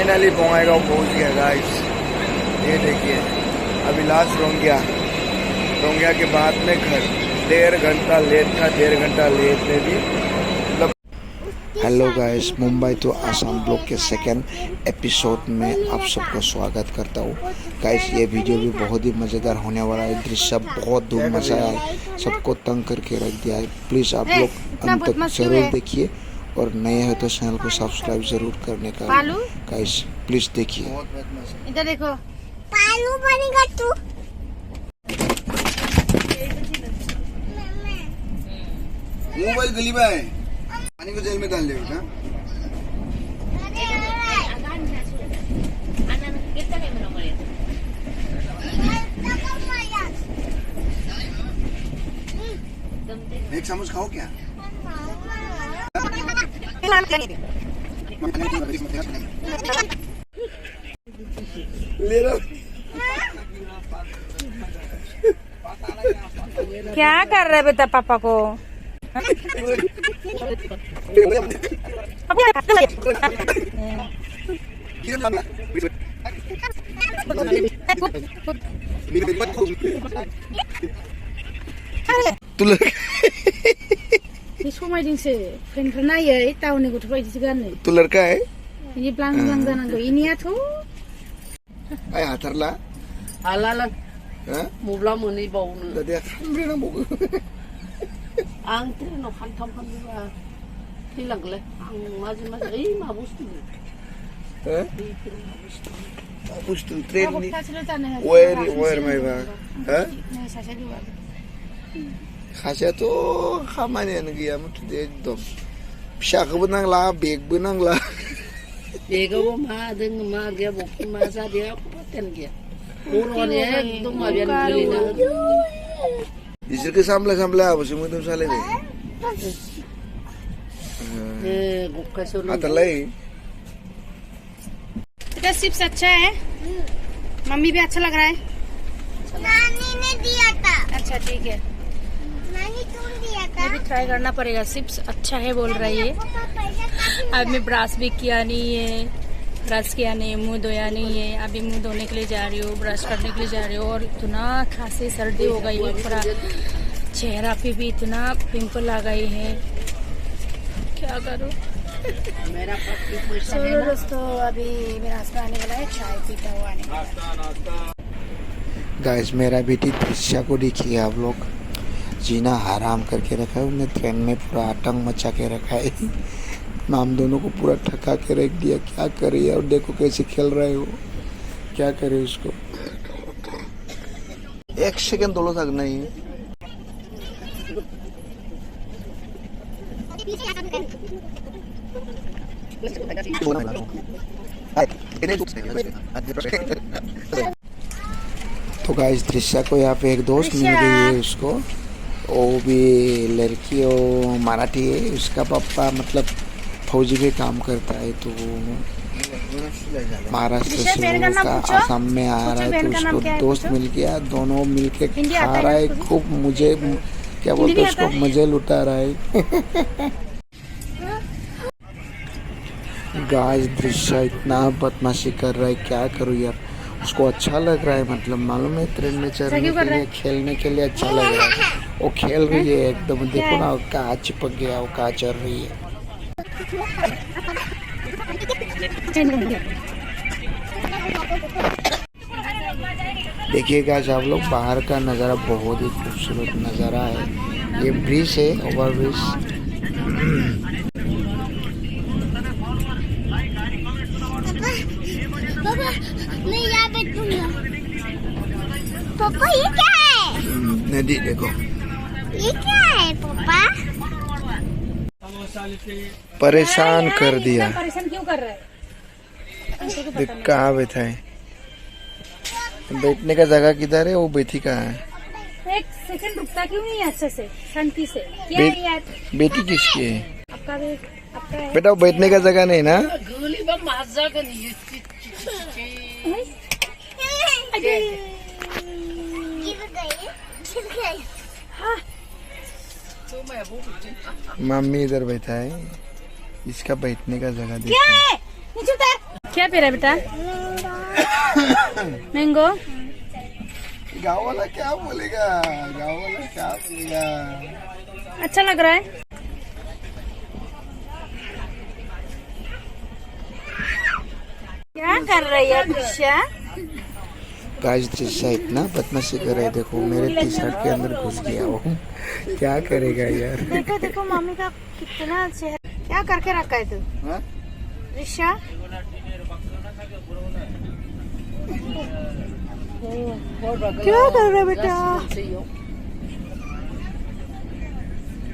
Finally Bongaigaon पहुंच गया guys. ये देखिए अभी लास्ट रोंगिया के बाद में घर। 1.5 घंटा लेट था, 1.5 घंटा लेट में भी मतलब। Hello guys, Mumbai to Assam vlog के सेकंड एपिसोड में आप सबका स्वागत करता हूँ। गाइस ये वीडियो भी बहुत ही मज़ेदार होने वाला है। दृश्य बहुत धूम मचा है, सबको तंग करके रख दिया है। प्लीज़ आप लोग अंत तक जरूर देखिए और नए हो तो चैनल को सब्सक्राइब जरूर करने का गाइस प्लीज़ देखिए। इधर देखो पालू बनेगा तू। मोबाइल गली में है, पानी को जेल में डाल ले बेटा। एक चम्मच खाओ क्या? ले लो। क्या कर रहे बेटा पापा को? तू लड़का है? ये प्लान जानांगौ इनियाथ' आय हाथारला हालाला हा मब्ला मोनहैबावनो दादिया खामब्रे नांबावगौ। आं ट्रेनाव खानथाम खानब्रैबा थैलांगोनलै आं माजे ओइ मा बुस्थु हो बुस्थु ट्रेननि वेर मायबा हो खासेयाथ' खामानियानो गैयामोन एकदम। फिसाखौबो नांला बेगबो नांला। बेगावबो मा दों मा गैया बखि मा जादिया पात्तायानो गैया। बर'आनो एकदम माबायानो गोलैना इसोरखौ सामलाय आबोसो मोदोम सालायबाय। गुक्कासो हाथारलाय बेटा चिप्स अच्छा है, मम्मी भी अच्छा लग रहा है। नानी ने दिया था। अच्छा ठीक है, नानी तुम दिया था। ये भी ट्राई करना पड़ेगा। चिप्स अच्छा है बोल रहा है ये। अब मैं ब्रश भी किया नहीं है, ब्रश किया नहीं, मुंह धोया नहीं है। अभी मुंह धोने के लिए जा रही हूँ, ब्रश करने के लिए जा रही हूँ। और इतना खांसी सर्दी हो गई है, पूरा चेहरा पे भी इतना पिंपल आ गई है, क्या करूँ। चलो दोस्तों, अभी मेरा हस्बैंड आने वाला है, चाय पीता हुआ आने वाला है। गाइस मेरा बेटी दृश्य को देखिए आप लोग, जीना हराम करके रखा है उन्हें। ट्रेन में पूरा आतंक मचा के रखा है। हम दोनों को पूरा ठका के रख दिया। क्या करे और देखो कैसे खेल रहे हो, क्या करे उसको। 1 सेकंड दोनों तक नहीं। तो गाइस दृश्य को यहाँ पे एक दोस्त मिल गई है उसको। वो भी लड़की वो मराठी है, उसका पापा मतलब फौजी में काम करता है। तो महाराष्ट्र से का आसाम में आ रहा है, तो उसको दोस्त मिल गया। दोनों मिलके खा रहा है खूब। मुझे क्या बोलते उसको मजे लुटा रहा है। गाइस दृश्य इतना बदमाशी कर रहा है, क्या करूँ यार। उसको अच्छा लग रहा है, मतलब मालूम है ट्रेन में चढ़ने के लिए, खेलने के लिए अच्छा लग रहा है। वो खेल रही है एकदम। देखो ना कहाँ चिपक गया, वो कहाँ चढ़ रही है। देखिएगा आप लोग, बाहर का नज़ारा बहुत ही खूबसूरत नज़ारा है। ये ब्रिज है, ओवर ब्रिज। पापा मैं यहाँ बैठूंगा। पापा ये क्या है? नदी देखो, ये क्या है पापा? परेशान कर दिया। परेशान क्यों कर रहा है? देख कहाँ बैठा है, बैठने का जगह किधर है, वो बैठी कहाँ है। एक सेकंड रुकता क्यों नहीं अच्छे से, शांति से? क्या है यार? बेटी किसकी है? आपका भी आपका है। बेटा वो बैठने का जगह नहीं ना। गोली बम मजा का नहीं है। गिर गई। मम्मी इधर बैठा है। इसका बैठने का जगह क्या देखो। है नीचे उतर। क्या पी रहा है बेटा? मैंगो। गाँव वाला क्या बोलेगा, गाँव वाला क्या बोलेगा। अच्छा लग रहा है। क्या कर रही है दिशा? गाइस दिशा इतना बदमाशी कर रहा है, देखो मेरे टी शर्ट के अंदर घुस गया वो। क्या करेगा यार। देखो देखो मम्मी का कितना चेहरा। क्या करके रखा है तू हाँ? दिशा? क्या कर रहा है बेटा?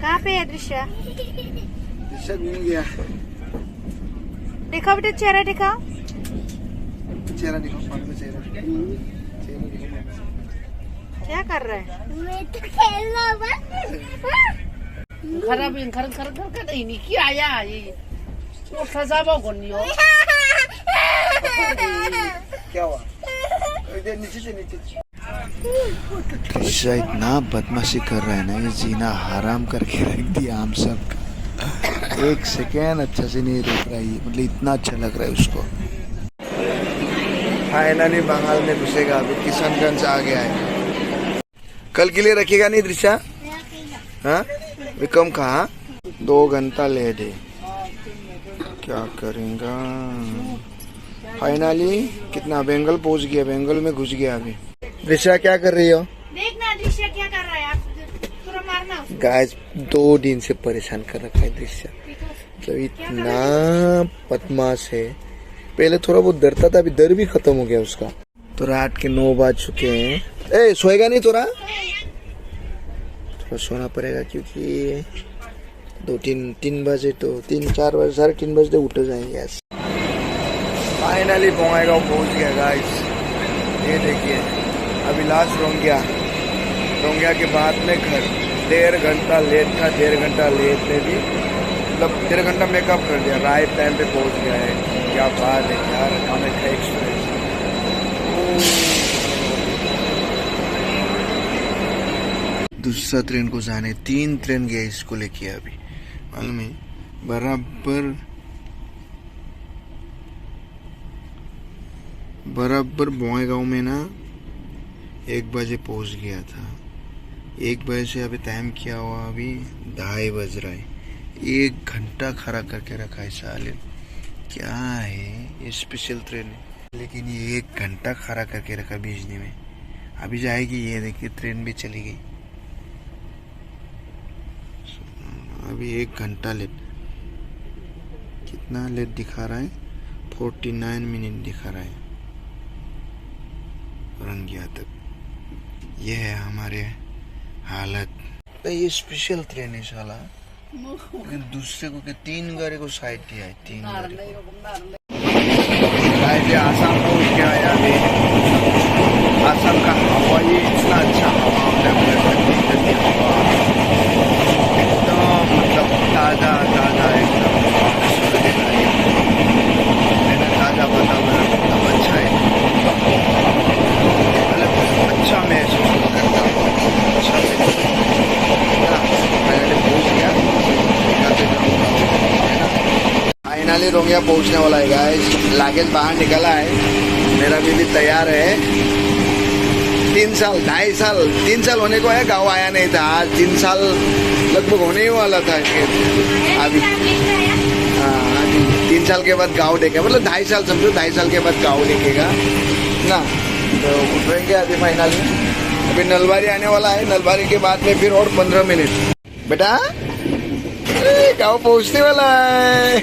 कहाँ पे है दिशा? दिशा घूम गया। देखो बेटा चेहरा दिखाओ। चेहरा दिखाओ, पानी में चेहरा दिखाओ। चेहरा दिखाओ। क्या कर रहा है? मैं तो खेल रहा हूँ। खराब खर खर खर खर ini ki aya ये वो सजा बगोनियो क्या हुआ? इधर नीचे से नीचे। दिशा इतना बदमाशी कर रहा है ना, ये जीना हराम करके रख दिया हम सब का। एक सेकेंड अच्छा से नहीं रुक रहा है, मतलब इतना अच्छा लग रहा है उसको। फाइनली बंगाल में घुसेगा, अभी किशनगंज आ गया है। कल के लिए रखेगा नहीं दृश्या? हाँ विक्रम कहा 2 घंटा ले दे, क्या करेगा। फाइनली कितना बंगाल पहुंच गया, बंगाल में घुस गया अभी। दृश्या क्या कर रही हो? देखना दृश्य क्या कर रहा है। आप पूरा मारना। गाइस 2 दिन से परेशान कर रखा है दृश्य, मतलब इतना बदमाश है। पहले थोड़ा बहुत डरता था, अभी डर भी खत्म हो गया उसका। तो रात के 9 बज चुके हैं। ए सोएगा नहीं थोड़ा सोना पड़ेगा, क्योंकि 2-3 बजे तो 3-4 बजे 3:30 बजे उठ जाएंगे। फाइनली बंगाईगांव पहुंच गया गाइस। ये देखिए अभी लास्ट रोंगिया के बाद में घर। 1.5 घंटा लेट था, 1.5 घंटा लेट में भी मतलब 1.5 घंटा मेकअप कर दिया, राइट टाइम पे पहुंच गया है। क्या बात है यार, कामाख्या एक्सप्रेस। दूसरा ट्रेन को जाने 3 ट्रेन गया इसको लेके अभी, मालूम है। बराबर बंगाईगांव में ना 1 बजे पहुंच गया था। 1 बजे से अभी टाइम क्या हुआ, अभी 2:30 बज रहा है। 1 घंटा खड़ा करके रखा है साले। क्या है ये स्पेशल ट्रेन है, लेकिन ये 1 घंटा खड़ा करके रखा बिजली में। अभी जाएगी, ये देखिए ट्रेन भी चली गई। अभी 1 घंटा लेट। कितना लेट दिखा रहा है? 49 मिनट दिखा रहा है रंगिया तक। ये है हमारे हालत। तो ये स्पेशल ट्रेन है साला, लेकिन दूसरे को 3 गाड़ी को साइड दिया है। 3 गाड़ी को आसाम पहुंच गया है अभी। आसाम का हवा ये इतना अच्छा हवा होता है, एकदम मतलब ताजा एकदम ताजा वातावरण एकदम अच्छा है, मतलब अच्छा महसूस करता हूँ। अच्छा पहुंच गया, फाइनली रोंगिया पहुंचने वाला है गाइस। लागेज बाहर निकला है, मेरा भी तैयार है। 3 साल 3 साल होने को है, गाँव आया नहीं था। आज 3 साल लगभग होने ही वाला था अभी। हाँ 3 साल के बाद गाँव देखेगा, मतलब 2.5 साल समझो, 2.5 साल के बाद गाँव देखेगा ना। तो उठेंगे अभी फाइनली। अभी नलबारी आने वाला है, नलबारी के बाद में फिर और 15 मिनट। बेटा गाँव पहुंचने वाला है।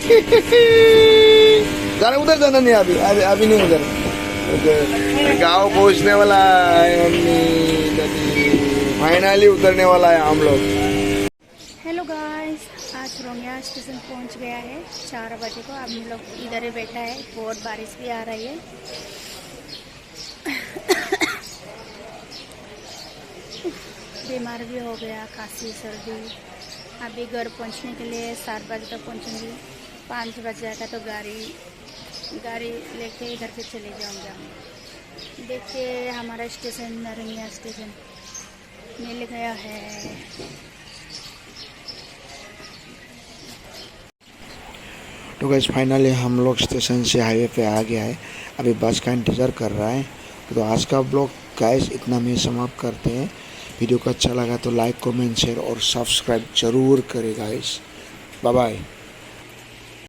जाना उधर जाना नहीं, अभी नहीं उधर। गाँव पहुंचने वाला है, फाइनली उतरने वाला है हम लोग। हेलो गाइस, आज रोंगिया स्टेशन पहुंच गया है 4 बजे को। अब हम लोग इधर ही बैठा है, बहुत बारिश भी आ रही है। बीमार भी हो गया, खांसी सर्दी। अभी घर पहुंचने के लिए 7 बजे तक पहुंचूंगी। 5 बज जाएगा तो गाड़ी लेके इधर से चले जाऊंगा। देखिए हमारा स्टेशन रोंगिया स्टेशन मिल गया है। तो गाइस फाइनली हम लोग स्टेशन से हाईवे पे आ गया है, अभी बस का इंतज़ार कर रहा है। तो आज का ब्लॉग गाइस इतना में समाप्त करते हैं। वीडियो को अच्छा लगा तो लाइक कमेंट शेयर और सब्सक्राइब जरूर करें गाइस। Bye bye.